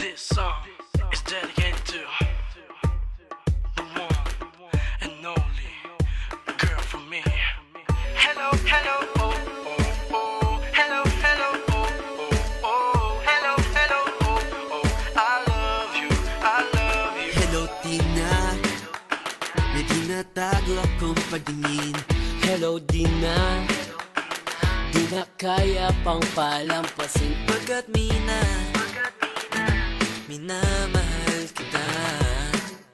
This song is dedicated to the one and only girl for me. Hello, hello, oh, oh, oh. Hello, hello, oh, oh, oh. Hello, hello, oh, oh. I love you, I love you. Hello, Tina. May tinatago akong pagtingin. Hello, Dina. Di na kaya pang palampasin pagkat minamahal kita.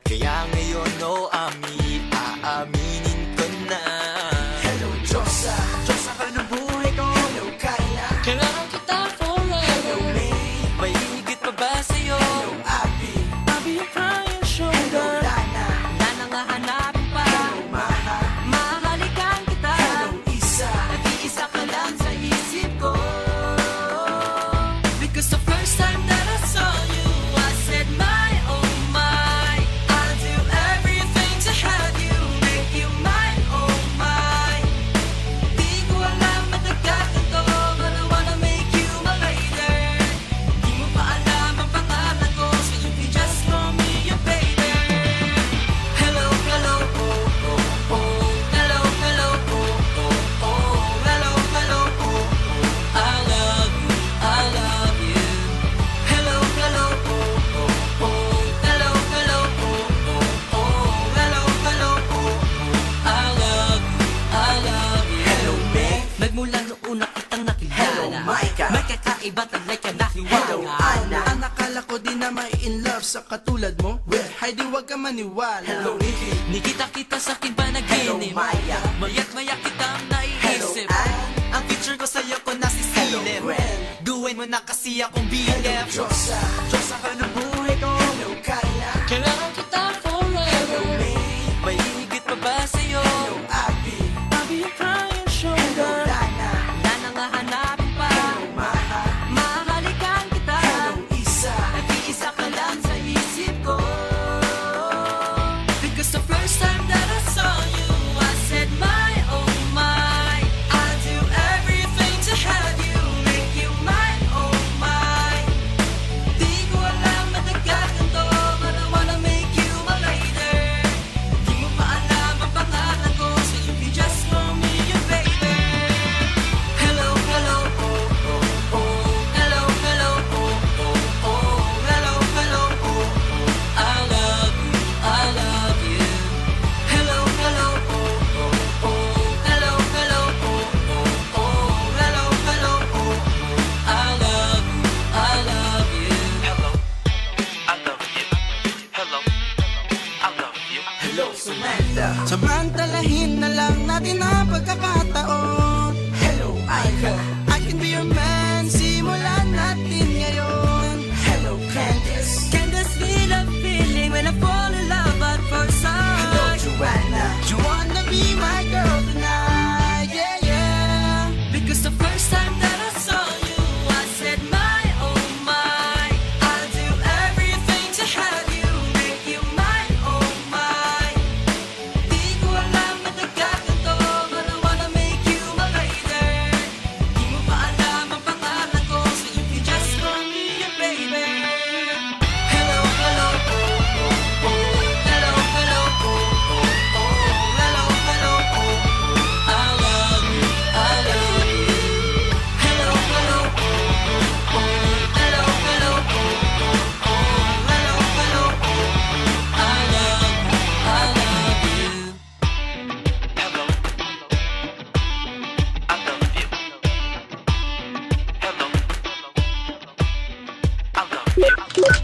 Kaya ngayon, no, aaminin ko na. Hello, Diyosa. Diyosa ka ng buhay ko. Hello, Kayla. Kailangan kita forever. Hello, May. May higit pa ba sa'yo? Hello, Abby. I'll be your crying Hello, shoulder. Lana. Na nangahanapin pa. Hello, Maha. Mahalikan kita. Hello, Isa. Nag-iisa ka lang sa isip ko. Because the first time that I saw you, I said my, oh my, I'll do everything to have you, make you mine, oh my. Di ko alam matagal na to, but I wanna make you my lady. Di mo pa alam ang pangalan ko, so you can just call me your baby. Hello, hello, oh, oh, oh. Hello, hello, oh, oh, oh. Hello, hello, oh, oh. I love you, I love you. Hello, hello, oh, oh, oh. Hello, hello, oh, oh, oh. Hello, hello, oh, oh. I love you, I love you. Hello, May. Magmula noong una kitang nakilala. Hello, Micah. May kakaiba talay ka nahiwala. Hello, Anna. Ang akala ko di na may in love sa katulad mo. Well, hay di wag ka maniwala. Hello, Nikki. Nikita kita sa aking Hello, panaginip. Maya. Maya't maya kitang Hello, naiisip. Ann. Ang picture ko sa'yo ko Hello, nasisilip. Gwen. Gawin mo na kasi akong Hello, BF. Diyosa. Diyosa ka ng buhay ko. Hello, Kayla. Kailangan kita Hello, forever. May. May higit pa ba sa'yo? Hello, Abby. I'll be your crying Hello, shoulder. Lana. Na nangahanapin pa. Hello, Maha. Mahalikan kita. Hello, Isa. Nag-iisa ka lang sa isip ko. Because the first time that I saw you, I said my, oh my, I'll do everything to have you, make you mine, oh my. Di ko alam matagal ganito, but I wanna make you my lady. Di mo pa alam ang pangalan ko, so you can just call me your baby. Hello, hello, oh, oh, oh. Hello, hello, oh, oh, oh. Hello, hello, oh, oh. I love you, I love you. Hello, hello, oh, oh, oh. Hello, hello, oh, oh, oh. Hello, hello, oh, oh. I love you, I love you. Hello, I love you. Hello, I love you. Hello, Samantha. Samantalahin na lang natin ang pagkakataon. Hello, Ika. I can be your man, simulan natin ngayon. Hello, Candice. Can this be the feeling when I fall in love at first Hello, sight? Joanna. You wanna be my girl tonight, yeah, yeah. Because the first time that I saw you, I said my, oh my, I'll do everything to have you, make you mine, oh my. Di ko alam matagal ganito, but I wanna make you my lady. Di mo pa alam ang pangalan ko, so you can just call me your baby. Hello, hello, oh, oh, oh. Hello, hello, oh, oh, oh. Hello, hello, oh, oh. I love you, I love you. Hello, hello, oh, oh, oh. Hello, hello, oh, oh, oh. Hello, hello, oh, oh. I love you, I love you. Hello, I love you. Hello, I love you.